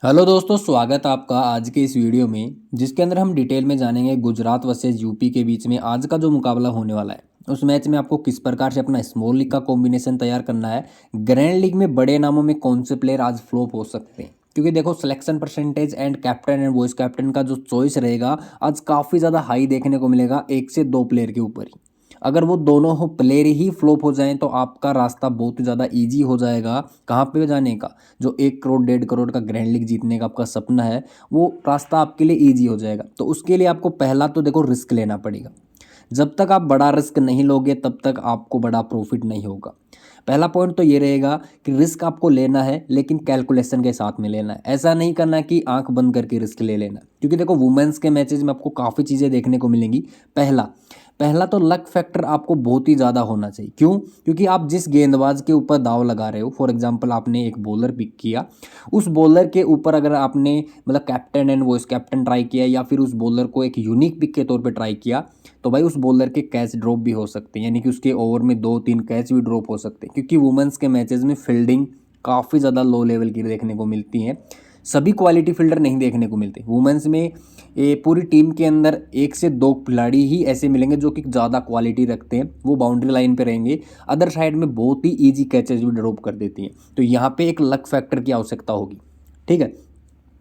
Hello दोस्तों, स्वागत है आपका आज के इस वीडियो में जिसके अंदर हम डिटेल में जानेंगे गुजरात वर्सेस यूपी के बीच में आज का जो मुकाबला होने वाला है उस मैच में आपको किस प्रकार से अपना स्मॉल लीग का कॉम्बिनेशन तैयार करना है। ग्रैंड लीग में बड़े नामों में कौन से प्लेयर आज फ्लॉप हो सकते हैं, क्योंकि देखो selection percentage and captain and vice captain का जो चॉइस रहेगा आज काफ़ी ज़्यादा हाई देखने को मिलेगा, एक से दो प्लेयर के ऊपर ही। अगर वो दोनों हो प्लेयर ही फ्लॉप हो जाएं तो आपका रास्ता बहुत ही ज़्यादा ईजी हो जाएगा कहाँ पे जाने का। जो 1 करोड़ 1.5 करोड़ का ग्रैंड लीग जीतने का आपका सपना है वो रास्ता आपके लिए ईजी हो जाएगा। तो उसके लिए आपको पहला तो देखो रिस्क लेना पड़ेगा। जब तक आप बड़ा रिस्क नहीं लोगे तब तक आपको बड़ा प्रॉफिट नहीं होगा। पहला पॉइंट तो ये रहेगा कि रिस्क आपको लेना है लेकिन कैलकुलेशन के साथ में लेना है। ऐसा नहीं करना कि आंख बंद करके रिस्क ले लेना, क्योंकि देखो वुमेन्स के मैचेज में आपको काफ़ी चीज़ें देखने को मिलेंगी। पहला पहला तो लक फैक्टर आपको बहुत ही ज़्यादा होना चाहिए। क्यों? क्योंकि आप जिस गेंदबाज के ऊपर दाव लगा रहे हो, फॉर एग्जांपल आपने एक बॉलर पिक किया, उस बॉलर के ऊपर अगर आपने मतलब captain and vice captain try किया या फिर उस बॉलर को एक यूनिक पिक के तौर पे ट्राई किया, तो भाई उस बॉलर के कैच ड्रॉप भी हो सकते हैं, यानी कि उसके ओवर में 2-3 कैच भी ड्रॉप हो सकते हैं, क्योंकि वुमेन्स के मैचेस में फील्डिंग काफ़ी ज़्यादा लो लेवल की देखने को मिलती हैं। सभी क्वालिटी फील्डर नहीं देखने को मिलते वुमेन्स में। ये पूरी टीम के अंदर 1 से 2 खिलाड़ी ही ऐसे मिलेंगे जो कि ज़्यादा क्वालिटी रखते हैं, वो बाउंड्री लाइन पे रहेंगे। अदर साइड में बहुत ही ईजी कैचेज भी ड्रॉप कर देती हैं। तो यहाँ पे एक लक फैक्टर की आवश्यकता होगी। ठीक है,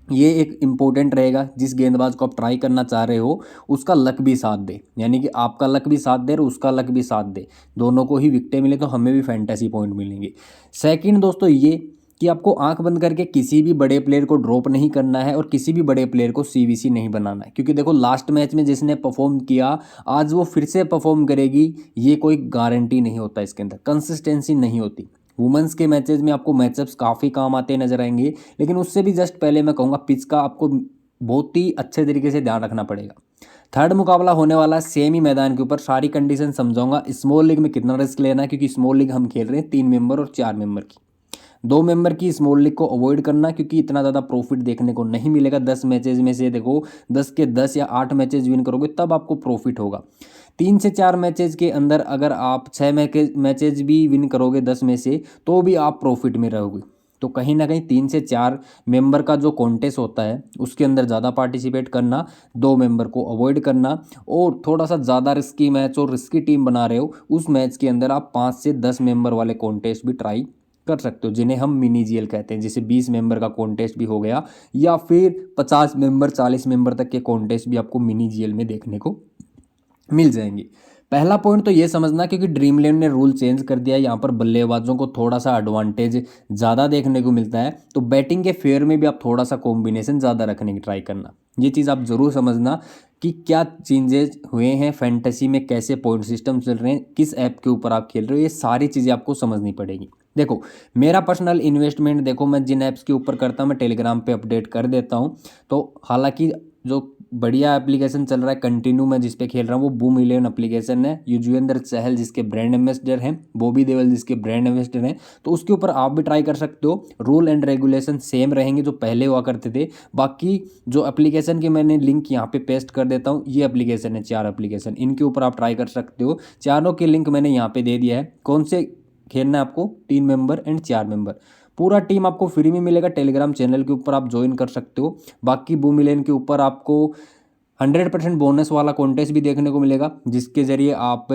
ये एक इम्पोर्टेंट रहेगा। जिस गेंदबाज को आप ट्राई करना चाह रहे हो उसका लक भी साथ दे, यानी कि आपका लक भी साथ दे और उसका लक भी साथ दे, दोनों को ही विकेटें मिले तो हमें भी फैंटेसी पॉइंट मिलेंगे। सेकंड दोस्तों ये कि आपको आंख बंद करके किसी भी बड़े प्लेयर को ड्रॉप नहीं करना है और किसी भी बड़े प्लेयर को सीवीसी नहीं बनाना है, क्योंकि देखो लास्ट मैच में जिसने परफॉर्म किया आज वो फिर से परफॉर्म करेगी, ये कोई गारंटी नहीं होता। इसके अंदर कंसिस्टेंसी नहीं होती। वुमेंस के मैचेस में आपको मैचअप्स काफ़ी काम आते नजर आएंगे, लेकिन उससे भी जस्ट पहले मैं कहूँगा पिच का आपको बहुत ही अच्छे तरीके से ध्यान रखना पड़ेगा। थर्ड मुकाबला होने वाला है सेम ही मैदान के ऊपर, सारी कंडीशन समझाऊंगा। स्मॉल लीग में कितना रिस्क लेना है, क्योंकि स्मॉल लीग हम खेल रहे हैं 3 मेंबर और 4 मेंबर की। 2 मेंबर की स्मॉल लीग को अवॉइड करना, क्योंकि इतना ज़्यादा प्रॉफिट देखने को नहीं मिलेगा। 10 मैचेज में से देखो 10 के 10 या 8 मैचेज विन करोगे तब आपको प्रॉफिट होगा। 3 से 4 मैचेज के अंदर अगर आप 6 मैचेज भी विन करोगे 10 में से तो भी आप प्रॉफिट में रहोगे। तो कहीं ना कहीं 3 से 4 मेंबर का जो कॉन्टेस्ट होता है उसके अंदर ज़्यादा पार्टिसिपेट करना, 2 मेंबर को अवॉइड करना, और थोड़ा सा ज़्यादा रिस्की मैच और रिस्की टीम बना रहे हो उस मैच के अंदर आप 5 से 10 मेंबर वाले कॉन्टेस्ट भी ट्राई कर सकते हो, जिन्हें हम मिनी जीएल कहते हैं। जैसे 20 मेंबर का कॉन्टेस्ट भी हो गया, या फिर 50 मेंबर 40 मेंबर तक के कॉन्टेस्ट भी आपको मिनी जीएल में देखने को मिल जाएंगी। पहला पॉइंट तो ये समझना, क्योंकि ड्रीमलैंड ने रूल चेंज कर दिया है, यहाँ पर बल्लेबाजों को थोड़ा सा एडवांटेज ज़्यादा देखने को मिलता है। तो बैटिंग के फेयर में भी आप थोड़ा सा कॉम्बिनेशन ज़्यादा रखने की ट्राई करना। ये चीज़ आप ज़रूर समझना कि क्या चेंजेस हुए हैं फैंटेसी में, कैसे पॉइंट सिस्टम चल रहे हैं, किस ऐप के ऊपर आप खेल रहे हो, ये सारी चीज़ें आपको समझनी पड़ेगी। देखो मेरा पर्सनल इन्वेस्टमेंट देखो मैं जिन ऐप्स के ऊपर करता हूँ मैं टेलीग्राम पे अपडेट कर देता हूँ। तो हालांकि जो बढ़िया एप्लीकेशन चल रहा है कंटिन्यू मैं जिस पे खेल रहा हूँ वो बूम 11 एप्लीकेशन है। युजवेंद्र चहल जिसके ब्रांड एम्बेसडर हैं, बॉबी देओल जिसके ब्रांड एम्बेसडर हैं, तो उसके ऊपर आप भी ट्राई कर सकते हो। रूल एंड रेगुलेशन सेम रहेंगे जो पहले हुआ करते थे। बाकी जो एप्लीकेशन के मैंने लिंक यहाँ पे पेस्ट कर देता हूँ, ये एप्लीकेशन है 4 एप्लीकेशन, इनके ऊपर आप ट्राई कर सकते हो। चारों के लिंक मैंने यहाँ पे दे दिया है। कौन से खेलना है आपको, 3 मेंबर एंड 4 मेंबर, पूरा टीम आपको फ्री में मिलेगा। टेलीग्राम चैनल के ऊपर आप ज्वाइन कर सकते हो। बाकी बूमिलेन के ऊपर आपको 100% बोनस वाला कॉन्टेस्ट भी देखने को मिलेगा, जिसके जरिए आप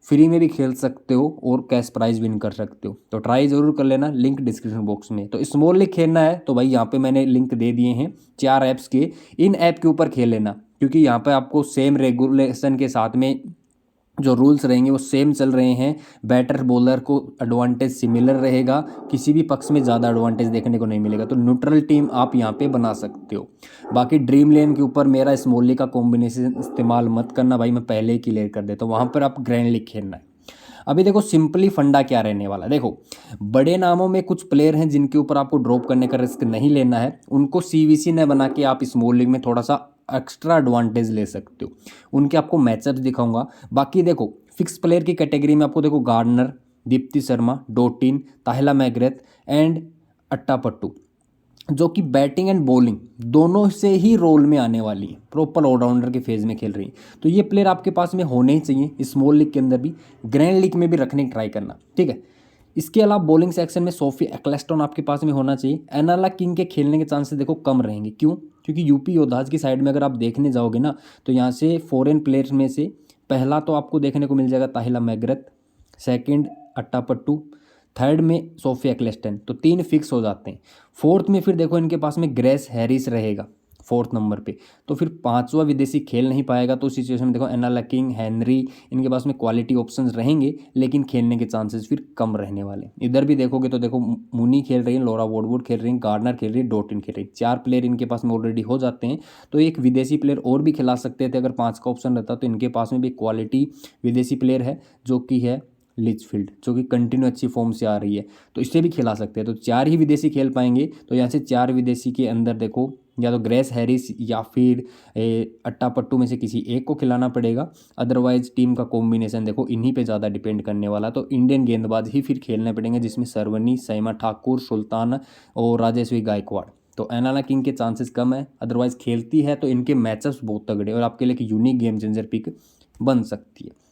फ्री में भी खेल सकते हो और कैश प्राइज विन कर सकते हो। तो ट्राई जरूर कर लेना, लिंक डिस्क्रिप्शन बॉक्स में। तो स्मॉल लीग खेलना है तो भाई यहाँ पे मैंने लिंक दे दिए हैं 4 ऐप्स के, इन ऐप के ऊपर खेल लेना, क्योंकि यहाँ पे आपको सेम रेगुलेशन के साथ में जो रूल्स रहेंगे वो सेम चल रहे हैं। बैटर बॉलर को एडवांटेज सिमिलर रहेगा, किसी भी पक्ष में ज़्यादा एडवांटेज देखने को नहीं मिलेगा। तो न्यूट्रल टीम आप यहाँ पे बना सकते हो। बाकी ड्रीम लेन के ऊपर मेरा स्मॉल लीग का कॉम्बिनेशन इस्तेमाल मत करना भाई, मैं पहले ही क्लियर कर देता हूँ। वहाँ पर आप ग्रैंड लीग खेलना है। अभी देखो सिंपली फंडा क्या रहने वाला है। देखो बड़े नामों में कुछ प्लेयर हैं जिनके ऊपर आपको ड्रॉप करने का रिस्क नहीं लेना है, उनको सीवीसी न बना के आप स्मॉल लीग में थोड़ा सा एक्स्ट्रा एडवांटेज ले सकते हो। उनके आपको मैचअप्स दिखाऊंगा। बाकी देखो फिक्स प्लेयर की कैटेगरी में आपको देखो Gardner, Deepti Sharma, Dottin, Tahlia McGrath and Athapaththu, जो कि बैटिंग एंड बॉलिंग दोनों से ही रोल में आने वाली है, प्रॉपर ऑलराउंडर के फेज में खेल रही है। तो ये प्लेयर आपके पास में होने ही चाहिए स्मॉल लीग के अंदर भी, ग्रैंड लीग में भी रखने की ट्राई करना। ठीक है, इसके अलावा बॉलिंग सेक्शन में सोफी एक्लेस्टन आपके पास में होना चाहिए। एनाला किंग के खेलने के चांसेस देखो कम रहेंगे, क्यों? क्योंकि यूपी योद्धाज की साइड में अगर आप देखने जाओगे ना तो यहाँ से फॉरेन प्लेयर्स में से पहला तो आपको देखने को मिल जाएगा ताहिला मैग्रथ, सेकंड अट्टापट्टू, थर्ड में सोफी एक्लेस्टन, तो 3 फिक्स हो जाते हैं। फोर्थ में फिर देखो इनके पास में ग्रेस हैरिस रहेगा फोर्थ नंबर पे, तो फिर पांचवा विदेशी खेल नहीं पाएगा। तो उस सिचुएशन में देखो एनाला किंग, हेनरी, इनके पास में क्वालिटी ऑप्शंस रहेंगे लेकिन खेलने के चांसेस फिर कम रहने वाले। इधर भी देखोगे तो देखो मुनी खेल रही है, लॉरा वुडवुड खेल रही है, गार्डनर खेल रही है, डॉटिन खेल रही है, 4 प्लेयर इनके पास में ऑलरेडी हो जाते हैं। तो एक विदेशी प्लेयर और भी खिला सकते थे अगर 5 का ऑप्शन रहता, तो इनके पास में भी क्वालिटी विदेशी प्लेयर है जो कि है लिचफील्ड, जो कि कंटिन्यू अच्छी फॉर्म से आ रही है, तो इससे भी खिला सकते हैं। तो 4 ही विदेशी खेल पाएंगे, तो यहाँ से 4 विदेशी के अंदर देखो या तो ग्रेस हैरिस या फिर अट्टापट्टू में से किसी एक को खिलाना पड़ेगा। अदरवाइज टीम का कॉम्बिनेशन देखो इन्हीं पे ज़्यादा डिपेंड करने वाला। तो इंडियन गेंदबाज ही फिर खेलने पड़ेंगे, जिसमें सरवनी, सैमा ठाकुर, सुल्तान और राजेश्वरी गायकवाड़। तो एनाला किंग के चांसेस कम है, अदरवाइज खेलती है तो इनके मैचअप्स बहुत तगड़े और आपके लिए एक यूनिक गेम चेंजर पिक बन सकती है।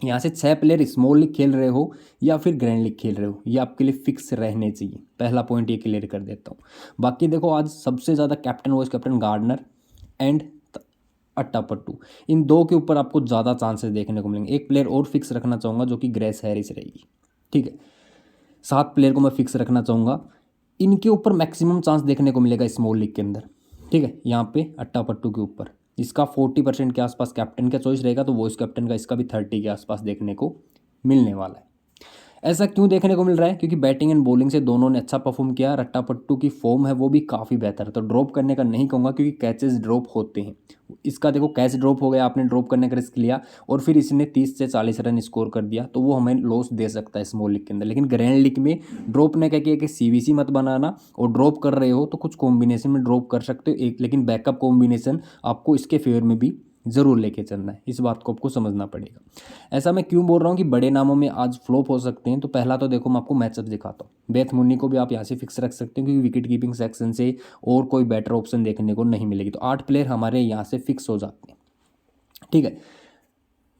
यहाँ से 6 प्लेयर स्मॉल लीग खेल रहे हो या फिर ग्रैंड लीग खेल रहे हो, ये आपके लिए फिक्स रहने चाहिए। पहला पॉइंट ये क्लियर कर देता हूँ। बाकी देखो आज सबसे ज़्यादा captain vice captain Gardner and Athapaththu, इन दो के ऊपर आपको ज़्यादा चांसेस देखने को मिलेंगे। एक प्लेयर और फिक्स रखना चाहूँगा जो कि ग्रेस हैरिस रहेगी, ठीक है। 7 प्लेयर को मैं फिक्स रखना चाहूँगा, इनके ऊपर मैक्सिमम चांस देखने को मिलेगा स्मॉल लीग के अंदर, ठीक है। यहाँ पे अट्टापट्टू के ऊपर इसका 40% के आसपास कैप्टन का चॉइस रहेगा, तो वॉइस कैप्टन का इसका भी 30 के आसपास देखने को मिलने वाला है। ऐसा क्यों देखने को मिल रहा है? क्योंकि बैटिंग एंड बॉलिंग से दोनों ने अच्छा परफॉर्म किया। रट्टापट्टू की फॉर्म है वो भी काफ़ी बेहतर है, तो ड्रॉप करने का नहीं कहूँगा क्योंकि कैचेस ड्रॉप होते हैं। इसका देखो कैच ड्रॉप हो गया, आपने ड्रॉप करने का रिस्क लिया और फिर इसने 30 से 40 रन स्कोर कर दिया, तो वो हमें लॉस दे सकता है स्मॉल लीग के अंदर। लेकिन ग्रैंड लीग में ड्रॉप ने क्या किया कि सीवीसी मत बनाना, और ड्रॉप कर रहे हो तो कुछ कॉम्बिनेशन में ड्रॉप कर सकते हो एक, लेकिन बैकअप कॉम्बिनेशन आपको इसके फेवर में भी ज़रूर लेके चलना है। इस बात को आपको समझना पड़ेगा। ऐसा मैं क्यों बोल रहा हूँ कि बड़े नामों में आज फ्लॉप हो सकते हैं? तो पहला तो देखो मैं आपको मैचअप दिखाता हूँ। बेथ मुन्नी को भी आप यहाँ से फिक्स रख सकते हो क्योंकि विकेट कीपिंग सेक्शन से और कोई बेटर ऑप्शन देखने को नहीं मिलेगी। तो 8 प्लेयर हमारे यहाँ से फिक्स हो जाते हैं, ठीक है।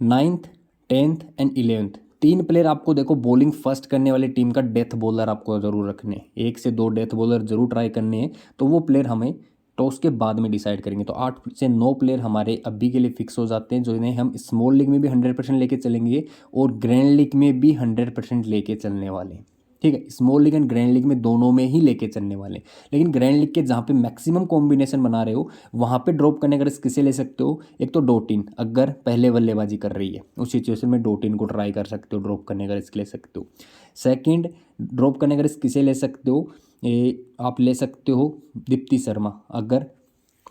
9th 10th and 11th 3 player आपको देखो बॉलिंग फर्स्ट करने वाली टीम का डेथ बॉलर आपको ज़रूर रखने हैं, 1 से 2 डेथ बॉलर जरूर ट्राई करने हैं। तो वो प्लेयर हमें टॉस के बाद में डिसाइड करेंगे। तो 8 से 9 प्लेयर हमारे अभी के लिए फिक्स हो जाते हैं, जो इन्हें हम स्मॉल लीग में भी 100% लेके चलेंगे और ग्रैंड लीग में भी 100% लेके चलने वाले हैं, ठीक है। Small league and grand league में दोनों में ही लेके चलने वाले हैं। लेकिन ग्रैंड लीग के जहाँ पे मैक्सिमम कॉम्बिनेशन बना रहे हो वहाँ पे ड्रॉप करने का रिस्क किसे ले सकते हो? एक तो डोटिन, अगर पहले बल्लेबाजी कर रही है उस सिचुएशन में डोटिन को ट्राई कर सकते हो, ड्रॉप करने का रिस्क ले सकते हो। सेकंड, ड्रॉप करने का रिस्क किसे ले सकते हो? आप ले सकते हो दीप्ति शर्मा, अगर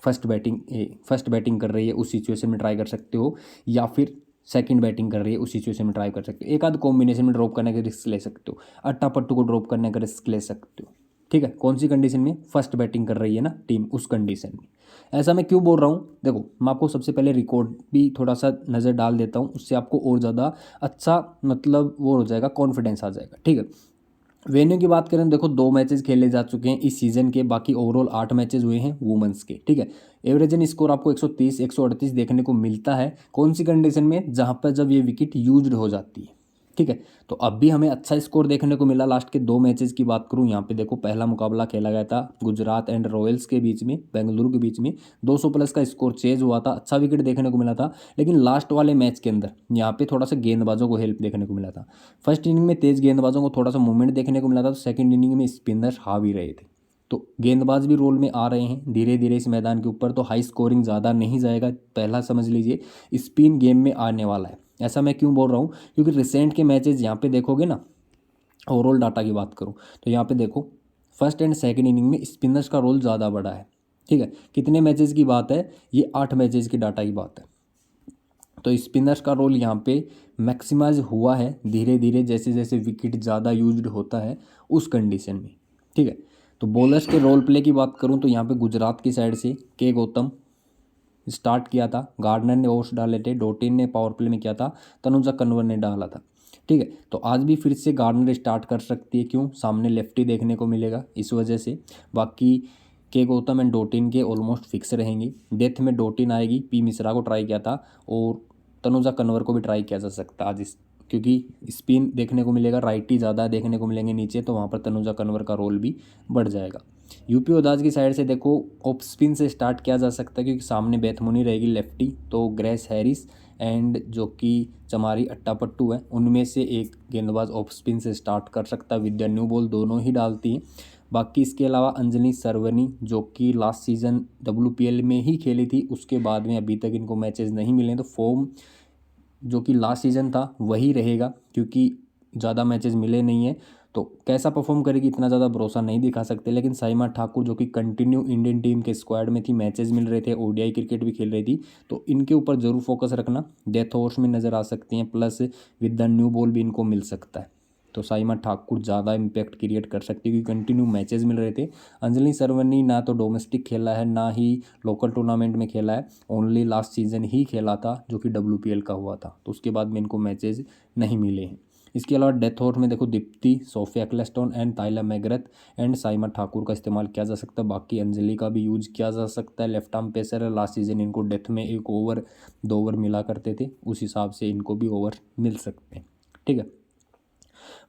फर्स्ट बैटिंग कर रही है उस सिचुएशन में ट्राई कर सकते हो, या फिर सेकंड बैटिंग कर रही है उस सिचुएशन में ट्राई कर सकते हो। एक आध कॉम्बिनेशन में ड्रॉप करने का रिस्क ले सकते हो। अट्टापट्टू को ड्रॉप करने का रिस्क ले सकते हो, ठीक है। कौन सी कंडीशन में? फर्स्ट बैटिंग कर रही है ना टीम, उस कंडीशन में। ऐसा मैं क्यों बोल रहा हूँ? देखो मैं आपको सबसे पहले रिकॉर्ड भी थोड़ा सा नज़र डाल देता हूँ, उससे आपको और ज़्यादा अच्छा मतलब वो हो जाएगा, कॉन्फिडेंस आ जाएगा, ठीक है। वेन्यू की बात करें तो देखो 2 मैचेस खेले जा चुके हैं इस सीज़न के, बाकी ओवरऑल 8 मैचेस हुए हैं वुमेंस के, ठीक है। एवरेजन स्कोर आपको 130 138 देखने को मिलता है। कौन सी कंडीशन में? जहाँ पर जब ये विकेट यूज्ड हो जाती है, ठीक है। तो अब भी हमें अच्छा स्कोर देखने को मिला। लास्ट के 2 मैचेस की बात करूं, यहाँ पे देखो पहला मुकाबला खेला गया था गुजरात एंड रॉयल्स के बीच में, बेंगलुरु के बीच में, 200 प्लस का स्कोर चेज हुआ था, अच्छा विकेट देखने को मिला था। लेकिन लास्ट वाले मैच के अंदर यहाँ पे थोड़ा सा गेंदबाजों को हेल्प देखने को मिला था। फर्स्ट इनिंग में तेज गेंदबाजों को थोड़ा सा मूवमेंट देखने को मिला था, तो सेकेंड इनिंग में स्पिनर्स हावी रहे थे। तो गेंदबाज भी रोल में आ रहे हैं धीरे धीरे इस मैदान के ऊपर, तो हाई स्कोरिंग ज़्यादा नहीं जाएगा। पहला समझ लीजिए स्पिन गेम में आने वाला है। ऐसा मैं क्यों बोल रहा हूँ? क्योंकि रिसेंट के मैचेस यहाँ पे देखोगे ना, ओवरऑल डाटा की बात करूँ तो यहाँ पे देखो फर्स्ट एंड सेकंड इनिंग में स्पिनर्स का रोल ज़्यादा बड़ा है, ठीक है। कितने मैचेस की बात है? ये 8 मैचेस की डाटा की बात है। तो स्पिनर्स का रोल यहाँ पे मैक्सिमाइज हुआ है धीरे धीरे, जैसे जैसे विकेट ज़्यादा यूज्ड होता है उस कंडीशन में, ठीक है। तो बॉलर्स के रोल प्ले की बात करूँ तो यहाँ पे गुजरात की साइड से के गौतम स्टार्ट किया था, गार्डनर ने ओवर्स डाले थे, डोटिन ने पावर प्ले में किया था, तनुजा कन्वर ने डाला था, ठीक है। तो आज भी फिर से गार्डनर स्टार्ट कर सकती है, क्यों? सामने लेफ्टी देखने को मिलेगा इस वजह से। बाकी के गौतम एंड डोटिन के ऑलमोस्ट फिक्स रहेंगे। डेथ में डोटिन आएगी, पी मिश्रा को ट्राई किया था और तनुजा कन्वर को भी ट्राई किया जा सकता है आज इस क्योंकि स्पिन देखने को मिलेगा, राइटी ज़्यादा देखने को मिलेंगे नीचे, तो वहाँ पर तनुजा कन्वर का रोल भी बढ़ जाएगा। यूपी ओदाज की साइड से देखो ऑफ स्पिन से स्टार्ट किया जा सकता है, क्योंकि सामने बेथमुनी रहेगी लेफ्टी, तो ग्रेस हैरिस एंड जो कि चमारी अट्टापट्टू है, उनमें से एक गेंदबाज ऑफ स्पिन से स्टार्ट कर सकता है। विद्या न्यू बॉल दोनों ही डालती हैं। बाकी इसके अलावा अंजलि सरवनी जो कि लास्ट सीज़न WPL में ही खेली थी, उसके बाद में अभी तक इनको मैचेस नहीं मिले, तो फॉर्म जो कि लास्ट सीज़न था वही रहेगा, क्योंकि ज़्यादा मैचेस मिले नहीं है, तो कैसा परफॉर्म करेगी इतना ज़्यादा भरोसा नहीं दिखा सकते। लेकिन साइमा ठाकुर जो कि कंटिन्यू इंडियन टीम के स्क्वाड में थी, मैचेस मिल रहे थे, ODI क्रिकेट भी खेल रही थी, तो इनके ऊपर ज़रूर फोकस रखना। डेथ ओवर्स में नज़र आ सकती हैं, plus with the new ball भी इनको मिल सकता है, तो साइमा ठाकुर ज़्यादा इम्पैक्ट क्रिएट कर सकती है, क्योंकि कंटिन्यू मैचेस मिल रहे थे। अंजलि सरवनी ना तो डोमेस्टिक खेला है, ना ही लोकल टूर्नामेंट में खेला है, ओनली लास्ट सीज़न ही खेला था जो कि WPL का हुआ था, तो उसके बाद में इनको मैचेस नहीं मिले हैं। इसके अलावा डेथ ओवर में देखो Deepti, Sophia Ecclestone and Tahlia McGrath and Saima Thakor का इस्तेमाल किया जा सकता है। बाकी अंजलि का भी यूज किया जा सकता है, लेफ्ट आर्म पेसर है, लास्ट सीजन इनको डेथ में 1 ओवर 2 ओवर मिला करते थे, उस हिसाब से इनको भी ओवर मिल सकते हैं। ठीक है,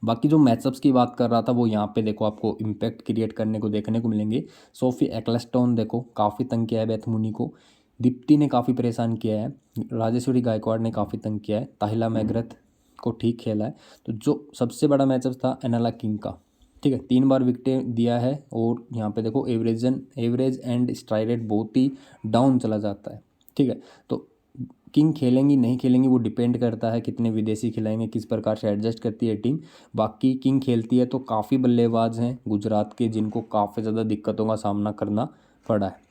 बाकी जो मैचअप्स की बात कर रहा था वो यहाँ पे देखो आपको इम्पैक्ट क्रिएट करने को देखने को मिलेंगे। सोफी एक्लेस्टोन देखो काफ़ी तंग किया है बेथमुनी को, दीप्ति ने काफ़ी परेशान किया है, राजेश्वरी गायकवाड़ ने काफ़ी तंग किया है, ताहिला मैग्रेथ को ठीक खेला है। तो जो सबसे बड़ा मैचअप था एनाला किंग का, ठीक है, 3 बार विकेटें दिया है, और यहाँ पे देखो एवरेज एंड स्ट्राइक रेट बहुत ही डाउन चला जाता है। ठीक है, तो किंग खेलेंगी नहीं खेलेंगी वो डिपेंड करता है कितने विदेशी खिलाएंगे, किस प्रकार से एडजस्ट करती है टीम। बाकी किंग खेलती है तो काफ़ी बल्लेबाज हैं गुजरात के जिनको काफ़ी ज़्यादा दिक्कतों का सामना करना पड़ा है।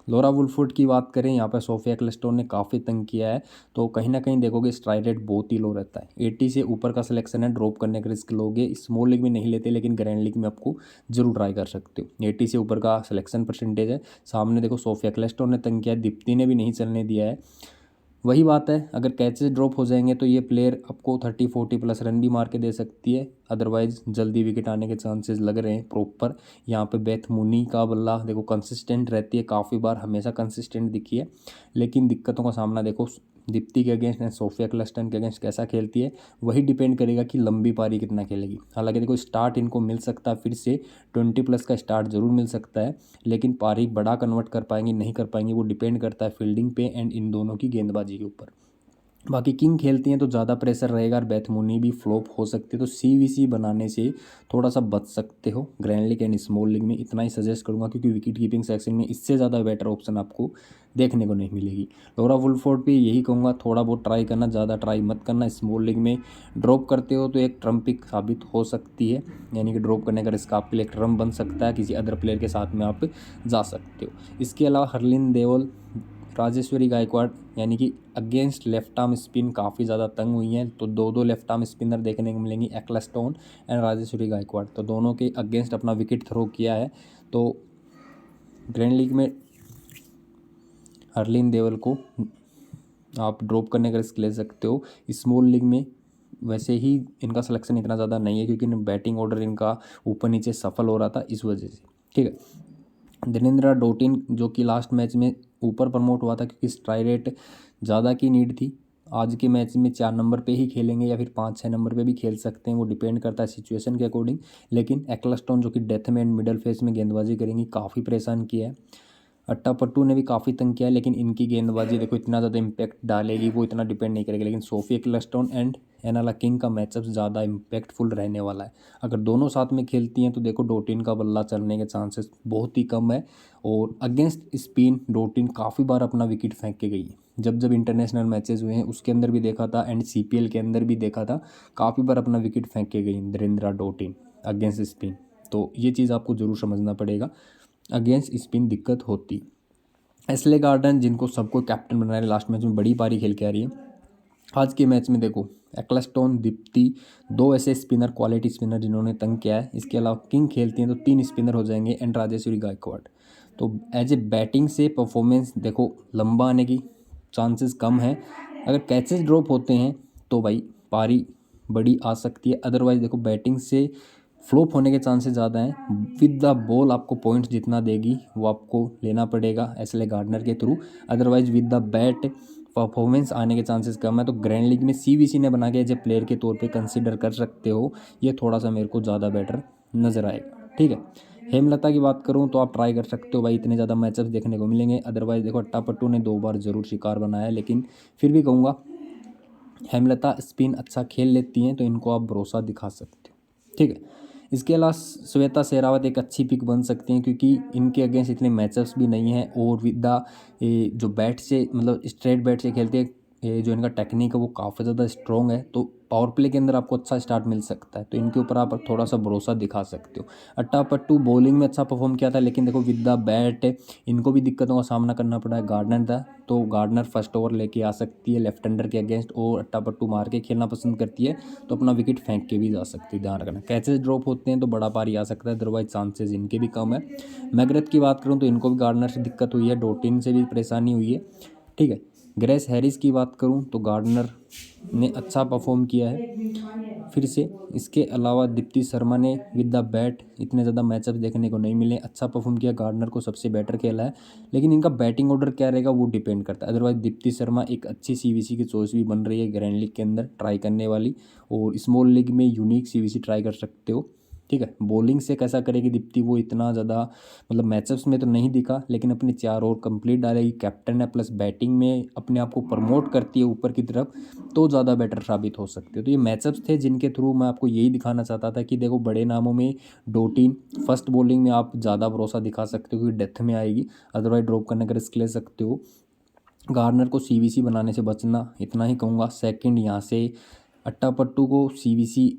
लॉरा वुलफुट की बात करें, यहाँ पर सोफिया एक्लेस्टोन ने काफ़ी तंग किया है, तो कहीं ना कहीं देखोगे स्ट्राइक रेट बहुत ही लो रहता है। 80 से ऊपर का सिलेक्शन है, ड्रॉप करने का रिस्क लोगे, स्मॉल लीग में नहीं लेते, लेकिन ग्रैंड लीग में आपको जरूर ट्राई कर सकते हो। 80 से ऊपर का सिलेक्शन परसेंटेज है। सामने देखो सोफिया एक्लेस्टोन ने तंग किया है, दीप्ति ने भी नहीं चलने दिया है। वही बात है, अगर कैचेस ड्रॉप हो जाएंगे तो ये प्लेयर आपको 30-40 प्लस रन भी मार के दे सकती है, अदरवाइज जल्दी विकेट आने के चांसेस लग रहे हैं प्रॉपर। यहाँ पे बेथ मुनी का बल्ला देखो कंसिस्टेंट रहती है, काफ़ी बार हमेशा कंसिस्टेंट दिखी है, लेकिन दिक्कतों का सामना देखो दीप्ति के अगेंस्ट एंड सोफिया क्लस्टन के अगेंस्ट कैसा खेलती है, वही डिपेंड करेगा कि लंबी पारी कितना खेलेगी। हालांकि देखो स्टार्ट इनको मिल सकता है, फिर से 20 प्लस का स्टार्ट जरूर मिल सकता है, लेकिन पारी बड़ा कन्वर्ट कर पाएंगी नहीं कर पाएंगी वो डिपेंड करता है फील्डिंग पे एंड इन दोनों की गेंदबाजी के ऊपर। बाकी किंग खेलती हैं तो ज़्यादा प्रेशर रहेगा और बेथमुनी भी फ्लॉप हो सकती है, तो CVC बनाने से थोड़ा सा बच सकते हो grand league and small league में, इतना ही सजेस्ट करूंगा, क्योंकि विकेट कीपिंग सेक्शन में इससे ज़्यादा बेटर ऑप्शन आपको देखने को नहीं मिलेगी। लॉरा वुलफोर्ड भी यही कहूँगा, थोड़ा बहुत ट्राई करना, ज़्यादा ट्राई मत करना। स्मॉल लीग में ड्रॉप करते हो तो एक ट्रम्प पिक साबित हो सकती है, यानी कि ड्रॉप करने का रिस्क आपके लिए एक ट्रम्प बन सकता है, किसी अदर प्लेयर के साथ में आप जा सकते हो। इसके अलावा हरलिन देवल, राजेश्वरी गायकवाड़, यानी कि अगेंस्ट लेफ्ट आर्म स्पिन काफ़ी ज़्यादा तंग हुई हैं, तो 2 लेफ्ट आर्म स्पिनर देखने को मिलेंगी, एक्लेस्टोन एंड राजेश्वरी गायकवाड़, तो दोनों के अगेंस्ट अपना विकेट थ्रो किया है। तो ग्रैंड लीग में हरलिन देवल को आप ड्रॉप करने का रिस्क ले सकते हो। स्मॉल लीग में वैसे ही इनका सिलेक्शन इतना ज़्यादा नहीं है, क्योंकि बैटिंग ऑर्डर इनका ऊपर नीचे सफल हो रहा था इस वजह से। ठीक है, दिनेंद्रा डोटिन जो कि लास्ट मैच में ऊपर प्रमोट हुआ था, क्योंकि स्ट्राइक रेट ज़्यादा की नीड थी। आज के मैच में 4 नंबर पे ही खेलेंगे या फिर 5-6 नंबर पे भी खेल सकते हैं, वो डिपेंड करता है सिचुएशन के अकॉर्डिंग। लेकिन एक्लेस्टोन जो कि डेथ में एंड मिडल फेस में गेंदबाजी करेंगी, काफ़ी परेशान किया है। अट्टापट्टू ने भी काफ़ी तंग किया है, लेकिन इनकी गेंदबाजी देखो इतना ज़्यादा इम्पैक्ट डालेगी वो इतना डिपेंड नहीं करेगी। लेकिन सोफी एक्लेस्टोन एंड एनाला किंग का मैचअप ज़्यादा इम्पैक्टफुल रहने वाला है। अगर दोनों साथ में खेलती हैं तो देखो डोटिन का बल्ला चलने के चांसेस बहुत ही कम है, और अगेंस्ट स्पिन डोटिन काफ़ी बार अपना विकेट फेंक के गई है। जब जब इंटरनेशनल मैचेस हुए हैं उसके अंदर भी देखा था, एंड CPL के अंदर भी देखा था, काफ़ी बार अपना विकेट फेंक के गई दिनेंद्रा डोटिन अगेंस्ट स्पिन। तो ये चीज़ आपको ज़रूर समझना पड़ेगा, अगेंस्ट स्पिन दिक्कत होती। एस्ले गार्डन जिनको सबको कैप्टन बना रहे, लास्ट मैच में बड़ी पारी खेल के आ रही है। आज के मैच में देखो एक्लेस्टोन, दीप्ति, 2 ऐसे स्पिनर, क्वालिटी स्पिनर जिन्होंने तंग किया है। इसके अलावा किंग खेलती हैं तो 3 स्पिनर हो जाएंगे एंड राजेश्वरी गायकवाड़। तो एज ए बैटिंग से परफॉर्मेंस देखो लंबा आने की चांसेस कम है। अगर कैचेस ड्रॉप होते हैं तो भाई पारी बड़ी आ सकती है, अदरवाइज देखो बैटिंग से फ्लॉप होने के चांसेस ज़्यादा हैं। विद द बॉल आपको पॉइंट्स जितना देगी वो आपको लेना पड़ेगा एस्ले गार्डनर के through, otherwise with the bat performance आने के चांसेस कम है, तो ग्रैंड लीग में सीवीसी ने बना के एज ए प्लेयर के तौर पे कंसिडर कर सकते हो। ये थोड़ा सा मेरे को ज़्यादा बेटर नज़र आएगा, ठीक है। हेमलता की बात करूँ तो आप ट्राई कर सकते हो भाई, इतने ज़्यादा मैचअप्स देखने को मिलेंगे। अदरवाइज देखो अट्टापट्टू ने 2 बार ज़रूर शिकार बनाया है, लेकिन फिर भी कहूँगा हेमलता स्पिन अच्छा खेल लेती हैं, तो इनको आप भरोसा दिखा सकते हो, ठीक है। इसके अलावा श्वेता शेरावत एक अच्छी पिक बन सकती हैं, क्योंकि इनके अगेंस्ट इतने मैचअप्स भी नहीं हैं, और विद द जो बैट से मतलब स्ट्रेट बैट से खेलते हैं, जो इनका टेक्निक है वो काफ़ी ज़्यादा स्ट्रॉन्ग है, तो पावर प्ले के अंदर आपको अच्छा स्टार्ट मिल सकता है, तो इनके ऊपर आप थोड़ा सा भरोसा दिखा सकते हो। अट्टापट्टू बॉलिंग में अच्छा परफॉर्म किया था, लेकिन देखो विद द बैट इनको भी दिक्कतों का सामना करना पड़ा है। गार्डनर था, तो गार्डनर फर्स्ट ओवर लेके आ सकती है लेफ्ट हैंडर के अगेंस्ट, और अट्टापट्टू मार के खेलना पसंद करती है, तो अपना विकेट फेंक के भी जा सकती है, ध्यान रखना। कैचेस ड्रॉप होते हैं तो बड़ा पारी आ सकता है, अदरवाइज चांसेस इनके भी कम है। मैग्रेथ की बात करूँ तो इनको भी गार्डनर से दिक्कत हुई है, डोटिन से भी परेशानी हुई है, ठीक है। ग्रेस हैरिस की बात करूं तो गार्डनर ने अच्छा परफॉर्म किया है फिर से। इसके अलावा दीप्ति शर्मा ने विद द बैट इतने ज़्यादा मैचअप देखने को नहीं मिले, अच्छा परफॉर्म किया, गार्डनर को सबसे बेटर खेला है, लेकिन इनका बैटिंग ऑर्डर क्या रहेगा वो डिपेंड करता है। अदरवाइज दीप्ति शर्मा एक अच्छी सीवीसी की चॉइस भी बन रही है ग्रैंड लीग के अंदर ट्राई करने वाली, और स्मॉल लीग में यूनिक सीवीसी ट्राई कर सकते हो, ठीक है। बॉलिंग से कैसा करेगी दीप्ति, वो इतना ज़्यादा मतलब मैचअप्स में तो नहीं दिखा, लेकिन अपने 4 ओवर कंप्लीट डालेगी, कैप्टन है, प्लस बैटिंग में अपने आप को प्रमोट करती है ऊपर की तरफ, तो ज़्यादा बेटर साबित हो सकती है। तो ये मैचअप्स थे जिनके थ्रू मैं आपको यही दिखाना चाहता था कि देखो बड़े नामों में डोटिन फर्स्ट बॉलिंग में आप ज़्यादा भरोसा दिखा सकते हो, क्योंकि डेथ में आएगी, अदरवाइज ड्रॉप करने का रिस्क ले सकते हो। गार्डनर को सीवीसी बनाने से बचना, इतना ही कहूँगा। सेकंड यहाँ से अट्टापट्टू को सीवीसी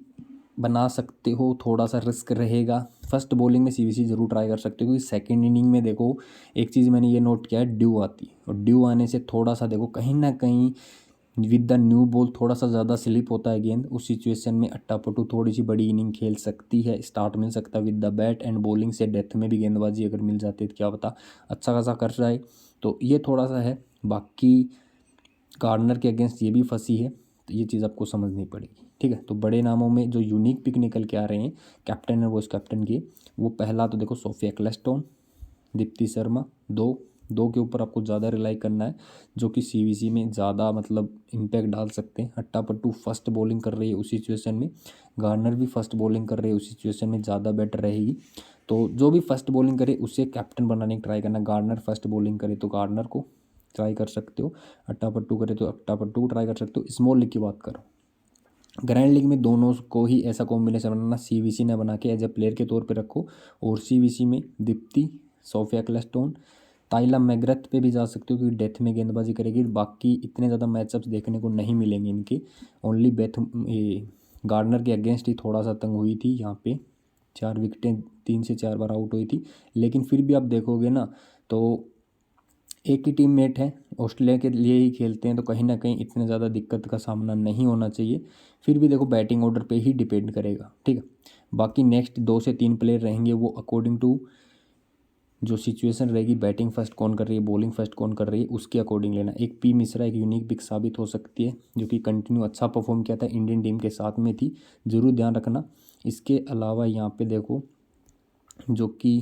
बना सकते हो, थोड़ा सा रिस्क रहेगा। फर्स्ट बॉलिंग में सीवीसी जरूर ट्राई कर सकते हो, क्योंकि सेकंड इनिंग में देखो एक चीज़ मैंने ये नोट किया है, ड्यू आती है, और ड्यू आने से थोड़ा सा देखो कहीं ना कहीं विद द न्यू बॉल थोड़ा सा ज़्यादा स्लिप होता है गेंद, उस सिचुएशन में अट्टापट्टू थोड़ी सी बड़ी इनिंग खेल सकती है, स्टार्ट मिल सकता है with the bat and bowling से। डेथ में भी गेंदबाजी अगर मिल जाती है तो क्या पता अच्छा खासा कर रहा है, तो ये थोड़ा सा है। बाकी गार्डनर के अगेंस्ट ये भी फंसी है, तो ये चीज़ आपको समझनी पड़ेगी, ठीक है। तो बड़े नामों में जो यूनिक पिक निकल के आ रहे हैं कैप्टन और वाइस कैप्टन के, वो पहला तो देखो सोफिया एक्लेस्टोन, दीप्ति शर्मा, दो के ऊपर आपको ज़्यादा रिलाई करना है, जो कि सीवीसी में ज़्यादा मतलब इम्पैक्ट डाल सकते हैं। अट्टापट्टू फर्स्ट बॉलिंग कर रही है उस सिचुएशन में, गार्डनर भी फर्स्ट बॉलिंग कर रही है उस सिचुएशन में, ज़्यादा बेटर रहेगी। तो जो भी फर्स्ट बॉलिंग करे उसे कैप्टन बनाने की ट्राई करना। गार्डनर फर्स्ट बॉलिंग करे तो गार्डनर को ट्राई कर सकते हो, अट्टापट्टू करे तो अट्टापट्टू को ट्राई कर सकते हो। स्मॉल लीग की बात करो, ग्रैंड लीग में दोनों को ही ऐसा कॉम्बिनेशन बनाना, सीवीसी ने बना के एज ए प्लेयर के तौर पे रखो, और सीवीसी में दीप्ति, सोफिया क्लेस्टोन, ताइला मैग्रेथ पे भी जा सकते हो, क्योंकि डेथ में गेंदबाजी करेगी। बाकी इतने ज़्यादा मैचअप्स देखने को नहीं मिलेंगे इनके, ओनली गार्डनर के अगेंस्ट ही थोड़ा सा तंग हुई थी, यहाँ पे 4 विकेटें 3 से 4 बार आउट हुई थी, लेकिन फिर भी आप देखोगे ना तो एक ही टीम मेट है, ऑस्ट्रेलिया के लिए ही खेलते हैं, तो कहीं ना कहीं इतने ज़्यादा दिक्कत का सामना नहीं होना चाहिए। फिर भी देखो बैटिंग ऑर्डर पे ही डिपेंड करेगा, ठीक है। बाकी नेक्स्ट 2 से 3 प्लेयर रहेंगे, वो अकॉर्डिंग टू जो सिचुएशन रहेगी, बैटिंग फर्स्ट कौन कर रही है, बॉलिंग फर्स्ट कौन कर रही है, उसके अकॉर्डिंग लेना। एक पी मिश्रा एक यूनिक पिक साबित हो सकती है, जो कि कंटिन्यू अच्छा परफॉर्म किया था, इंडियन टीम के साथ में थी, ज़रूर ध्यान रखना। इसके अलावा यहाँ पे देखो जो कि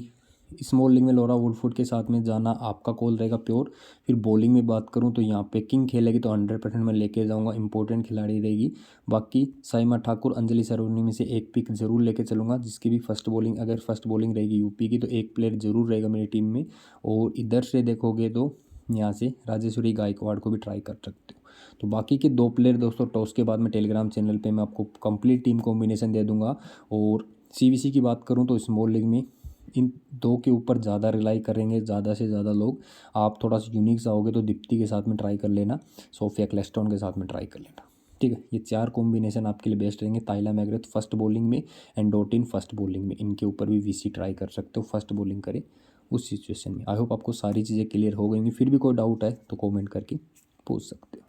स्मॉल लीग में लॉरा वुडफुड के साथ में जाना आपका कॉल रहेगा प्योर। फिर बॉलिंग में बात करूं तो यहाँ पे किंग खेलेगी तो 100% मैं लेके जाऊंगा, इंपॉर्टेंट खिलाड़ी रहेगी। बाकी साइमा ठाकुर, अंजलि सरोनी में से एक पिक जरूर लेके चलूंगा, जिसकी भी फर्स्ट बॉलिंग, अगर फर्स्ट बॉलिंग रहेगी यूपी की तो एक प्लेयर जरूर रहेगा मेरी टीम में। और इधर से देखोगे तो यहाँ से राजेश्वरी गायकवाड़ को भी ट्राई कर सकते हो। तो बाकी के 2 प्लेयर दोस्तों टॉस के बाद में टेलीग्राम चैनल पे मैं आपको कंप्लीट टीम कॉम्बिनेशन दे दूंगा। और सीवीसी की बात करूं तो स्मॉल लीग में इन 2 के ऊपर ज़्यादा रिलाई करेंगे ज़्यादा से ज़्यादा लोग। आप थोड़ा सा यूनिक सा होगे तो दीप्ति के साथ में ट्राई कर लेना, सोफिया क्लेस्टोन के साथ में ट्राई कर लेना, ठीक है। ये 4 कॉम्बिनेशन आपके लिए बेस्ट रहेंगे। ताइला मैग्रेथ फर्स्ट बॉलिंग में एंड डोटिन फर्स्ट बॉलिंग में, इनके ऊपर भी वीसी ट्राई कर सकते हो, फर्स्ट बॉलिंग करे उस सिचुएशन में। आई होप आपको सारी चीज़ें क्लियर हो गई। फिर भी कोई डाउट है तो कॉमेंट करके पूछ सकते हो।